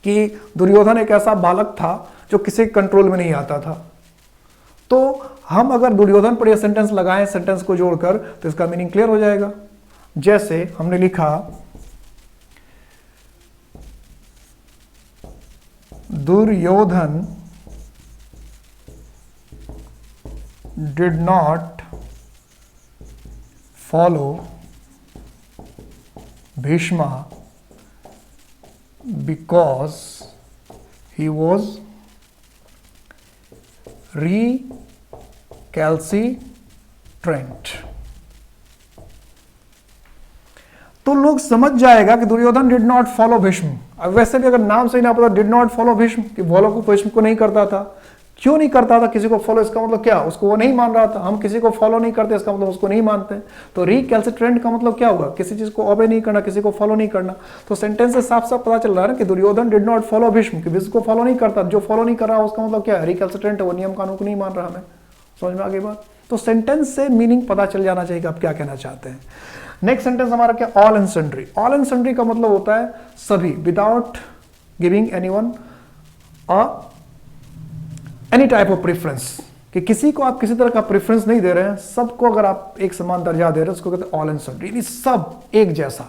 कि दुर्योधन एक ऐसा बालक था जो किसी कंट्रोल में नहीं आता था। तो हम अगर दुर्योधन पर यह सेंटेंस लगाएं, सेंटेंस को जोड़कर, तो इसका मीनिंग क्लियर हो जाएगा। जैसे हमने लिखा Duryodhan did not follow Bhishma because he was recalcitrant। तो लोग समझ जाएगा कि Duryodhan did not follow Bhishma. अब वैसे भी अगर नाम से ही ना पता, डिड नॉट फॉलो भीष्म, कि फॉलो को भीष्म को नहीं करता था। क्यों नहीं करता था किसी को फॉलो, इसका मतलब क्या, उसको वो नहीं मान रहा था। हम किसी को फॉलो नहीं करते, इसका मतलब उसको नहीं मानते। तो रिकैल्सिट्रेंट का मतलब क्या होगा, किसी चीज को ओबे नहीं करना, किसी को फॉलो नहीं करना। तो सेंटेंस से साफ साफ पता चल रहा है ना कि Duryodhan did not follow Bhishma, कि भीष्म को फॉलो नहीं करता। जो फॉलो नहीं कर रहा उसका मतलब क्या है, रिकैल्सिट्रेंट है, वो नियम कानून को नहीं मान रहा। हमें समझ में आ गई बात। तो सेंटेंस से मीनिंग पता चल जाना चाहिए कि आप क्या कहना चाहते हैं। नेक्स्ट सेंटेंस हमारा क्या, all and sundry. All and sundry का मतलब होता है सभी, without giving anyone any type of preference, कि किसी को आप किसी तरह का प्रेफरेंस नहीं दे रहे हैं, सबको अगर आप एक समान दर्जा दे रहे हैं, उसको कहते हैं ऑल एंड सन्ड्री। यानी सब एक जैसा,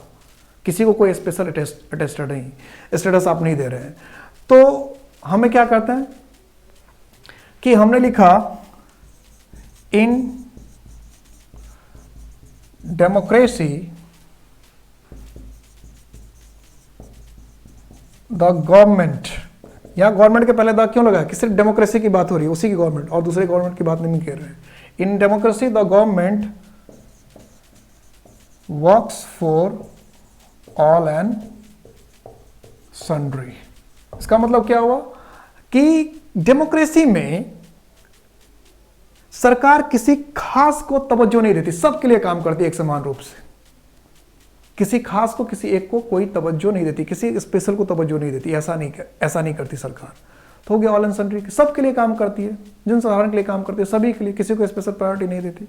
किसी को कोई स्पेशल अटेस्टेड नहीं, स्टेटस आप नहीं दे रहे हैं। तो हमें क्या करते हैं कि हमने लिखा इन डेमोक्रेसी द गवर्नमेंट, यहां गवर्नमेंट के पहले द क्यों लगा कि सिर्फ डेमोक्रेसी की बात हो रही है, उसी की गवर्नमेंट, और दूसरे गवर्नमेंट की बात नहीं कह रहे हैं। In democracy the government works for all and sundry. इसका मतलब क्या हुआ कि डेमोक्रेसी में सरकार किसी खास को तवज्जो नहीं देती, सबके लिए काम करती है एक समान रूप से। किसी खास को, किसी एक को कोई तवज्जो नहीं देती, किसी स्पेशल को तवज्जो नहीं देती, ऐसा नहीं करती सरकार। तो हो गया ऑल एंड सन्ड्री, सबके लिए काम करती है, जनसाधारण के लिए काम करती है, सभी के लिए, किसी को स्पेशल प्रायोरिटी नहीं देती।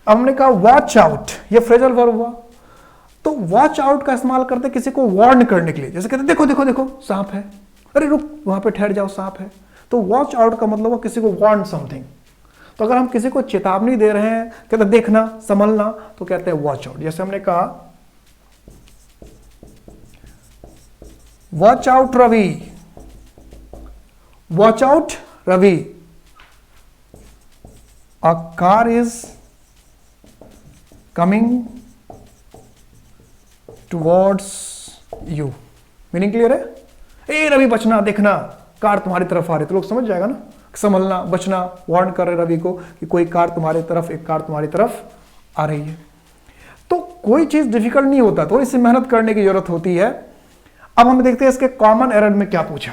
अब हमने कहा वॉच आउट, ये फ्रेजल वर्ब हुआ। तो वॉच आउट का इस्तेमाल करते किसी को वार्न करने के लिए, जैसे कहते देखो देखो देखो सांप है, अरे रुक वहां पे ठहर जाओ सांप है। तो वॉच आउट का मतलब किसी को वार्न समथिंग। तो अगर हम किसी को चेतावनी दे रहे हैं, कहते देखना संभलना, तो कहते हैं वॉच आउट। जैसे हमने कहा watch out Ravi, watch out Ravi, a car is coming towards you. Meaning clear है, ए रवि बचना, देखना कार तुम्हारी तरफ आ रही। तो लोग समझ जाएगा ना, संभलना, बचना, वार्न कर रहे रवि को कि कोई कार तुम्हारी तरफ, एक कार तुम्हारी तरफ आ रही है। तो कोई चीज डिफिकल्ट नहीं होता, थोड़ी सी मेहनत करने की जरूरत होती है। अब हम देखते हैं इसके कॉमन एरर में क्या पूछा।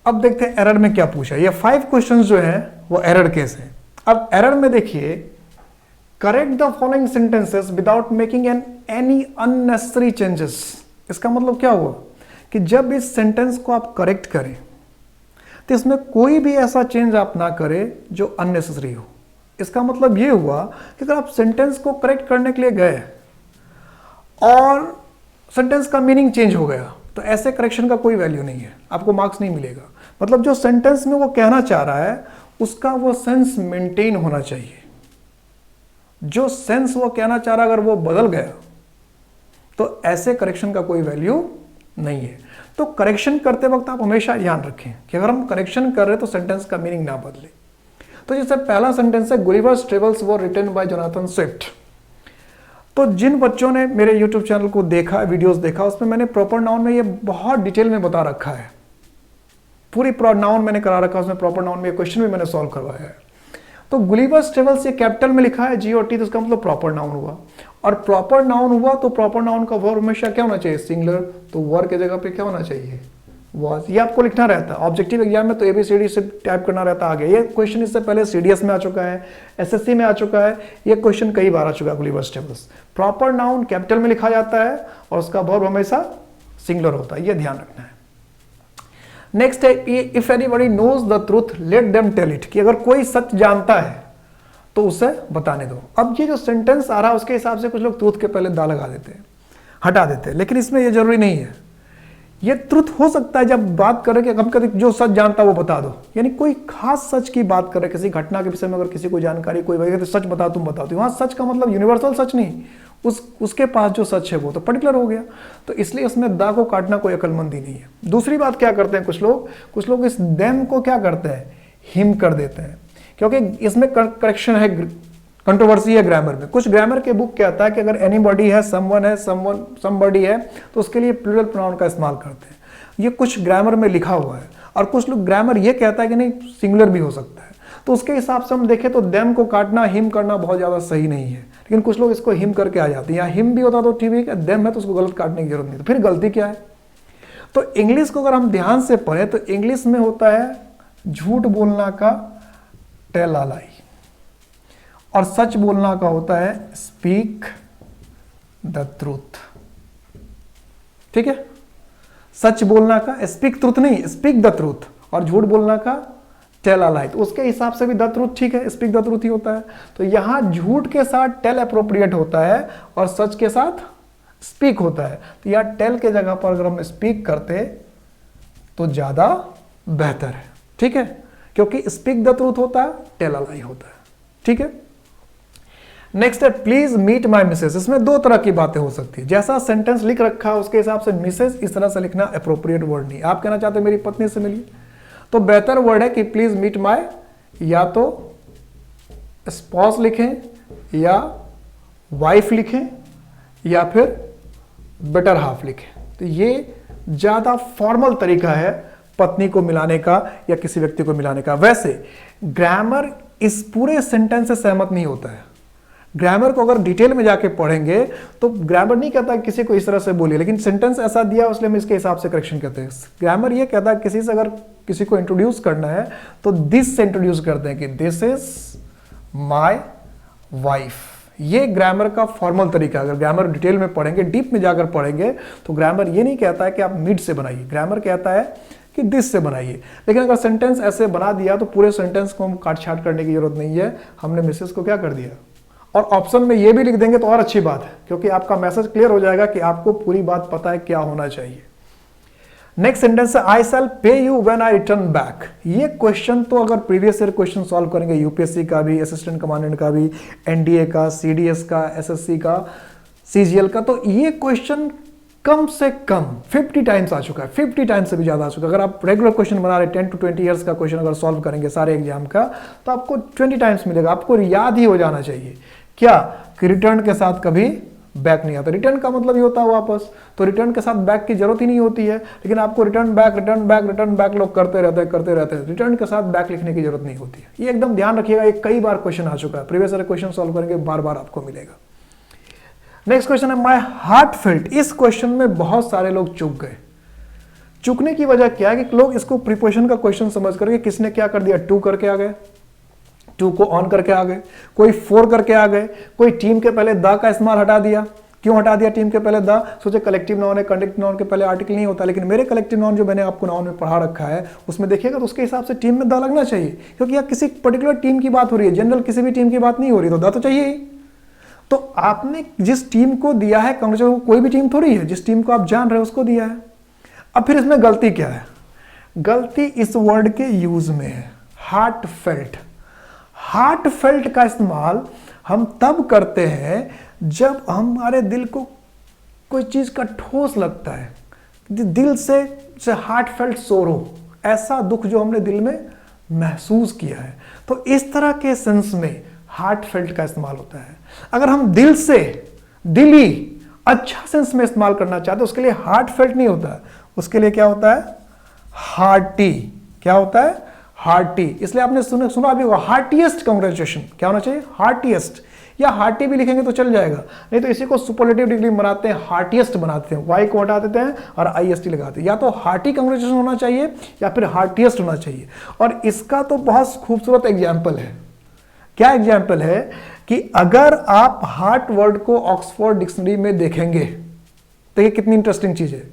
अब देखते हैं एरर में क्या पूछा। ये 5 क्वेश्चंस जो हैं वो एरर केस हैं। अब एरर में देखिए, correct the following sentences without making any unnecessary changes. इसका मतलब क्या हुआ कि जब इस सेंटेंस को आप करेक्ट करें तो इसमें कोई भी ऐसा चेंज आप ना करें जो अननेसेसरी हो। इसका मतलब ये हुआ कि अगर आप सेंटेंस को करेक्ट करने के लिए गए और सेंटेंस का मीनिंग चेंज हो गया, तो ऐसे करेक्शन का कोई वैल्यू नहीं है, आपको मार्क्स नहीं मिलेगा। मतलब जो सेंटेंस में वो कहना चाह रहा है उसका वो सेंस मेंटेन होना चाहिए। जो सेंस वो कहना चाह रहा है अगर वो बदल गया तो ऐसे करेक्शन का कोई वैल्यू नहीं है। तो करेक्शन करते वक्त आप हमेशा ध्यान रखें कि अगर हम करेक्शन कर रहे हैं तो सेंटेंस का मीनिंग ना बदले। तो जैसे पहला सेंटेंस है Gulliver's Travels were written by Jonathan Swift. तो जिन बच्चों ने मेरे यूट्यूब चैनल को देखा, वीडियोस देखा, उसमें मैंने प्रॉपर नाउन में ये बहुत डिटेल में बता रखा है, पूरी नाउन मैंने करा रखा है, उसमें प्रॉपर नाउन में क्वेश्चन भी मैंने सॉल्व करवाया है। तो गुलिवर्स ट्रेवल्स ये कैपिटल में लिखा है GOT, तो इसका मतलब प्रॉपर नाउन हुआ। और प्रॉपर नाउन हुआ तो प्रॉपर नाउन का वर्ब हमेशा क्या होना चाहिए? सिंगुलर। तो वर के जगह पे क्या होना चाहिए? वॉज। ये आपको लिखना रहता है ऑब्जेक्टिव एग्जाम में, तो ABCD से टाइप करना रहता है आगे। ये क्वेश्चन इससे पहले CDS में आ चुका है, SSC में आ चुका है, ये क्वेश्चन कई बार आ चुका है। Gulliver's travels proper noun capital में लिखा जाता है और उसका वर्ब हमेशा सिंगुलर होता है, ये ध्यान रखना है। नेक्स्ट है if anybody knows the truth let them tell it, कि अगर कोई सच जानता है तो उसे बताने दो। अब ये जो सेंटेंस आ रहा है उसके हिसाब से कुछ लोग ट्रूथ के पहले दा लगा देते हैं, हटा देते हैं, लेकिन इसमें ये जरूरी नहीं है। ये ट्रूथ हो सकता है जब बात करें कि हम कभी जो सच जानता है वो बता दो, यानी कोई खास सच की बात करें, किसी घटना के विषय में अगर किसी को जानकारी कोई वजह तो सच बता तुम बताओ, तो वहां सच का मतलब यूनिवर्सल सच नहीं, उसके पास जो सच है वो तो पर्टिकुलर हो गया। तो इसलिए इसमें दा को काटना कोई अकलमंदी नहीं है। दूसरी बात क्या करते हैं कुछ लोग इस देम को क्या करते हैं? हिम कर देते हैं, क्योंकि इसमें करेक्शन है, कंट्रोवर्सी है ग्रामर में। कुछ ग्रामर के बुक कहता है कि अगर एनीबॉडी है, समवन है, समबडी है, तो उसके लिए प्लूरल प्रोनाउन का इस्तेमाल करते हैं। ये कुछ ग्रामर में लिखा हुआ है। और कुछ लोग ग्रामर ये कहता है कि नहीं, सिंगुलर भी हो सकता है। तो उसके हिसाब से हम देखें तो देम को काटना, हिम करना बहुत ज़्यादा सही नहीं है, लेकिन कुछ लोग इसको हिम करके आ जाते हैं। या हिम भी होता तो ठीक है, देम है तो उसको गलत काटने की जरूरत नहीं। तो फिर गलती क्या है? तो इंग्लिश को अगर हम ध्यान से पढ़ें तो इंग्लिश में होता है झूठ बोलना का टेल अ लाई, और सच बोलना का होता है स्पीक द ट्रूथ। ठीक है, सच बोलना का स्पीक ट्रूथ नहीं, स्पीक द ट्रूथ, और झूठ बोलना का टेल अ लाई। तो उसके हिसाब से भी द ट्रूथ ठीक है, स्पीक द ट्रूथ ही होता है। तो यहां झूठ के साथ टेल अप्रोप्रिएट होता है और सच के साथ स्पीक होता है। तो यहां टेल के जगह पर अगर हम स्पीक करते तो ज्यादा बेहतर है। ठीक है, क्योंकि स्पीक द ट्रूथ होता है, टेल अ लाई होता है। ठीक है, नेक्स्ट है प्लीज मीट माई मिसेस। इसमें दो तरह की बातें हो सकती है, जैसा सेंटेंस लिख रखा है उसके हिसाब से मिसेस इस तरह से लिखना अप्रोप्रिएट वर्ड नहीं। आप कहना चाहते हैं मेरी पत्नी से मिलिए, तो बेहतर वर्ड है कि प्लीज मीट माई, या तो स्पॉस लिखें या वाइफ लिखें या फिर बेटर हाफ लिखें। तो ये ज्यादा फॉर्मल तरीका है पत्नी को मिलाने का या किसी व्यक्ति को मिलाने का। वैसे ग्रामर इस पूरे सेंटेंस से सहमत नहीं होता है। ग्रामर को अगर डिटेल में जाके पढ़ेंगे तो ग्रामर नहीं कहता किसी को इस तरह से बोलिए, लेकिन सेंटेंस ऐसा दिया इसलिए हम इसके हिसाब से करेक्शन करते हैं। ग्रामर ये कहता है किसी से अगर किसी को इंट्रोड्यूस करना है तो दिस से इंट्रोड्यूस करते हैं कि दिस इज माय वाइफ। ये ग्रामर का फॉर्मल तरीका। अगर ग्रामर डिटेल में पढ़ेंगे, डीप में जाकर पढ़ेंगे, तो ग्रामर ये नहीं कहता है कि आप मिड से बनाइए, ग्रामर कहता है कि दिस से बनाइए। लेकिन अगर सेंटेंस ऐसे बना दिया तो पूरे सेंटेंस को हम काट छाट करने की जरूरत नहीं है। हमने मिसेस को क्या कर दिया, और ऑप्शन में ये भी लिख देंगे तो और अच्छी बात है, क्योंकि आपका मैसेज क्लियर हो जाएगा कि आपको पूरी बात पता है क्या होना चाहिए। नेक्स्ट सेंटेंस है आई शैल पे you when I return back. ये क्वेश्चन तो अगर प्रीवियस ईयर क्वेश्चन सॉल्व करेंगे, यूपीएससी का भी, असिस्टेंट कमांडेंट का भी, एनडीए का, सीडीएस का, एसएससी का, सीजीएल का, तो ये क्वेश्चन कम से कम 50 टाइम्स आ चुका है, 50 टाइम्स से भी ज्यादा आ चुका है। अगर आप रेगुलर क्वेश्चन बना रहे 10 to 20 ईयर्स का क्वेश्चन अगर सॉल्व करेंगे सारे एग्जाम का, तो आपको 20 टाइम्स मिलेगा। आपको याद ही हो जाना चाहिए क्या कि रिटर्न के साथ कभी बैक नहीं आता। रिटर्न का मतलब ये होता है वापस, तो रिटर्न के साथ बैक की जरूरत ही नहीं होती है, लेकिन आपको रिटर्न बैक लोग करते रहते हैं। रिटर्न के साथ बैक लिखने की जरूरत नहीं होती है। ये एकदम ध्यान रखिएगा, ये कई बार क्वेश्चन आ चुका है, प्रीवियस ईयर क्वेश्चन सॉल्व करेंगे बार बार आपको मिलेगा। नेक्स्ट क्वेश्चन है माय हार्ट फेल्ट। इस क्वेश्चन में बहुत सारे लोग चूक गए। चूकने की वजह क्या है कि लोग इसको प्रीपोजिशन का क्वेश्चन समझ करके किसने क्या कर दिया, टू करके आ गए, टू को ऑन करके आ गए, कोई फोर करके आ गए, कोई टीम के पहले द का इस्तेमाल हटा दिया। क्यों हटा दिया टीम के पहले द? सोचे कलेक्टिव नाउन है, कंडक्टिव नाउन के पहले आर्टिकल नहीं होता, लेकिन मेरे कलेक्टिव नाउन जो मैंने आपको नाउन में पढ़ा रखा है उसमें देखिएगा तो उसके हिसाब से टीम में द लगना चाहिए, क्योंकि यहाँ किसी पर्टिकुलर टीम की बात हो रही है, जनरल किसी भी टीम की बात नहीं हो रही, तो द तो चाहिए ही। तो आपने जिस टीम को दिया है, कोई भी टीम थोड़ी है, जिस टीम को आप जान रहे हो उसको दिया है। अब फिर इसमें गलती क्या है? गलती इस वर्ड के यूज में है, हार्ट फेल्ट। हार्ट फेल्ट का इस्तेमाल हम तब करते हैं जब हमारे दिल को कोई चीज का ठोस लगता है, दिल से हार्ट फेल्ट सोरो, ऐसा दुख जो हमने दिल में महसूस किया है। तो इस तरह के सेंस में हार्ट फेल्ट का इस्तेमाल होता है। अगर हम दिल से, दिली, अच्छा सेंस में इस्तेमाल करना चाहते हैं, उसके लिए हार्ट फेल्ट नहीं होता है, उसके लिए क्या होता है, हार्टी। क्या होता है, हार्टी। इसलिए आपने सुना भी होगा हार्टीएस्ट कांग्रेचुलेशन, क्या होना चाहिए, हार्टीएस्ट, या हार्टी भी लिखेंगे तो चल जाएगा, नहीं तो इसी को सुपरलेटिव डिग्री बनाते हैं, हार्टीएस्ट बनाते हैं, वाई को हटा देते हैं और आईएसटी लगाते हैं। या तो हार्टी कांग्रेचुलेशन होना चाहिए या फिर हार्टीएस्ट होना चाहिए। और इसका तो बहुत खूबसूरत एग्जाम्पल है। क्या एग्जाम्पल है कि अगर आप हार्ट वर्ड को ऑक्सफोर्ड डिक्शनरी में देखेंगे तो ये कितनी इंटरेस्टिंग चीज है।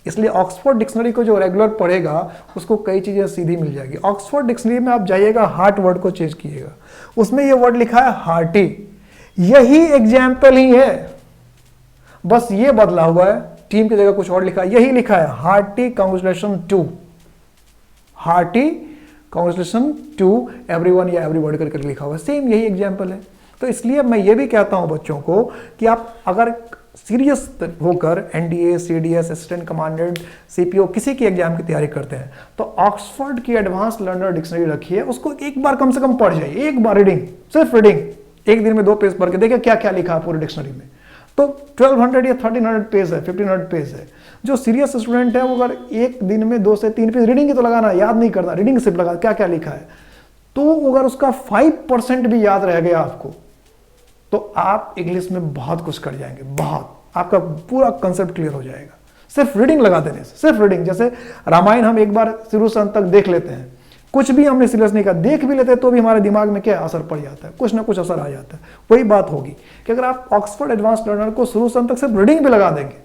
इसलिए ऑक्सफोर्ड डिक्शनरी को जो रेगुलर पढ़ेगा उसको कई चीजें सीधी मिल जाएगी। ऑक्सफोर्ड डिक्शनरी में आप जाइएगा, हार्ट वर्ड को चेंज कीजिएगा, उसमें ये वर्ड लिखा है हार्टी। यही एग्जाम्पल ही है, बस ये बदला हुआ है, टीम की जगह कुछ और लिखा है। यही लिखा है hearty congratulation to, hearty congratulation to everyone या एवरीबॉडी करके लिखा हुआ है, सेम यही एग्जाम्पल है। तो इसलिए मैं ये भी कहता हूं बच्चों को कि आप अगर सीरियस होकर NDA, CDS, assistant commandant, CPO किसी की एग्जाम की तैयारी करते हैं तो ऑक्सफोर्ड की एडवांस लर्नर डिक्शनरी रखिए, उसको एक बार कम से कम पढ़ जाइए, एक बार रीडिंग, सिर्फ रीडिंग, एक दिन में 2 पेज पढ़ के देखिए क्या क्या लिखा है पूरी डिक्शनरी में। तो 1200 या 1300 पेज है, 1500 पेज है। जो सीरियस स्टूडेंट है वो अगर एक दिन में 2 से 3 पेज रीडिंग ही तो लगाना, याद नहीं करना, रीडिंग सिर्फ लगा क्या क्या लिखा है, तो अगर उसका 5% भी याद रह गया आपको तो आप इंग्लिश में बहुत कुछ कर जाएंगे, बहुत, आपका पूरा कंसेप्ट क्लियर हो जाएगा सिर्फ रीडिंग लगा देने से। सिर्फ रीडिंग, जैसे रामायण हम एक बार शुरू से अंत तक देख लेते हैं, कुछ भी हमने सीरियस नहीं कहा, देख भी लेते हैं तो भी हमारे दिमाग में क्या असर पड़ जाता है, कुछ ना कुछ असर आ जाता है। वही बात होगी कि अगर आप ऑक्सफोर्ड एडवांस लर्नर को शुरू से अंत तक सिर्फ रीडिंग भी लगा देंगे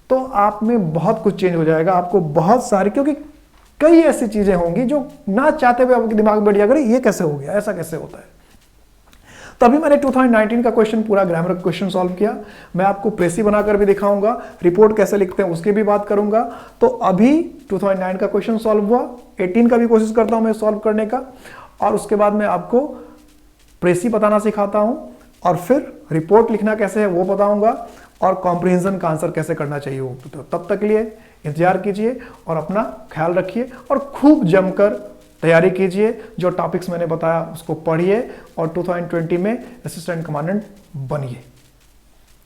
तो आप में बहुत कुछ चेंज हो जाएगा। आपको बहुत सारी, क्योंकि कई ऐसी चीजें होंगी जो ना चाहते हुए आपके दिमाग में बैठ जाएगा, ये कैसे हो गया, ऐसा कैसे होता है। तो अभी मैंने 2019 का क्वेश्चन, पूरा ग्रामर का क्वेश्चन सॉल्व किया। मैं आपको प्रेसी बनाकर भी दिखाऊंगा, रिपोर्ट कैसे लिखते हैं उसकी भी बात करूंगा। तो अभी 2009 का क्वेश्चन सॉल्व हुआ, 18 का भी कोशिश करता हूं मैं सॉल्व करने का, और उसके बाद मैं आपको प्रेसी बताना सिखाता हूं और फिर रिपोर्ट लिखना कैसे है वो बताऊंगा और कॉम्प्रिहेंशन का आंसर कैसे करना चाहिए वो। तो तब तक के लिए इंतजार कीजिए और अपना ख्याल रखिए और खूब जमकर तैयारी कीजिए। जो टॉपिक्स मैंने बताया उसको पढ़िए और 2020 में असिस्टेंट कमांडेंट बनिए।